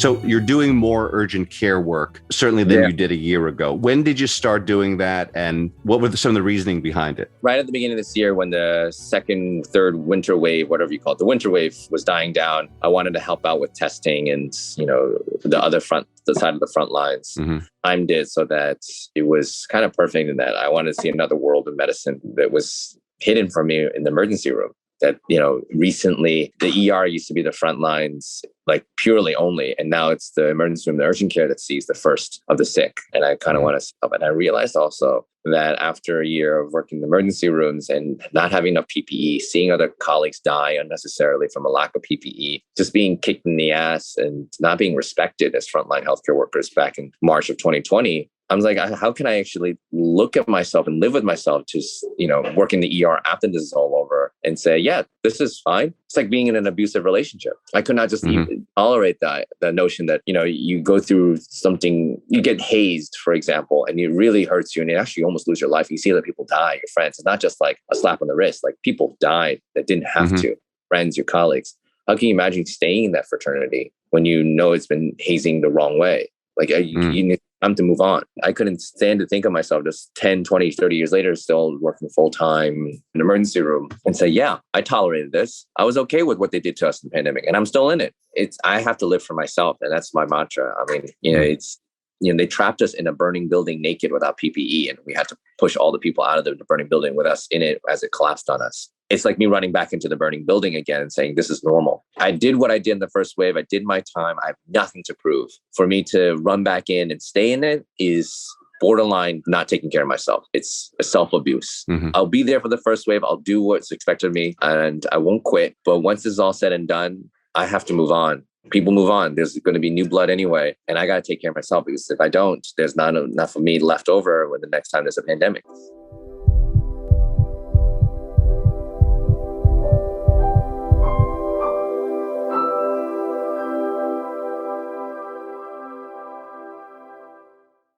So you're doing more urgent care work, certainly than you did a year ago. When did you start doing that? And what were some of the reasoning behind it? Right at the beginning of this year, when the second, third winter wave, whatever you call it, the winter wave was dying down, I wanted to help out with testing and, the side of the front lines. Timed it so that it was kind of perfect in that I wanted to see another world of medicine that was hidden from me in the emergency room. That, recently the ER used to be the front lines, like purely only. And now it's the emergency room, the urgent care that sees the first of the sick. And I kind of want to help. And I realized also that after a year of working in the emergency rooms and not having enough PPE, seeing other colleagues die unnecessarily from a lack of PPE, just being kicked in the ass and not being respected as frontline healthcare workers back in March of 2020, I was like, how can I actually look at myself and live with myself to, work in the ER after this is all over and say, yeah, this is fine. It's like being in an abusive relationship. I could not just even tolerate the notion that, you go through something, you get hazed, for example, and it really hurts you and you actually almost lose your life. You see other people die, your friends. It's not just like a slap on the wrist, like people died that didn't have to, friends, your colleagues. How can you imagine staying in that fraternity when you know it's been hazing the wrong way? Like you need time to move on. I couldn't stand to think of myself just 10, 20, 30 years later, still working full time in an emergency room and say, yeah, I tolerated this. I was okay with what they did to us in the pandemic and I'm still in it. I have to live for myself. And that's my mantra. I mean, they trapped us in a burning building naked without PPE and we had to push all the people out of the burning building with us in it as it collapsed on us. It's like me running back into the burning building again and saying, this is normal. I did what I did in the first wave. I did my time. I have nothing to prove. For me to run back in and stay in it is borderline not taking care of myself. It's a self-abuse. I'll be there for the first wave. I'll do what's expected of me and I won't quit. But once this is all said and done, I have to move on. People move on. There's going to be new blood anyway. And I got to take care of myself because if I don't, there's not enough of me left over when the next time there's a pandemic.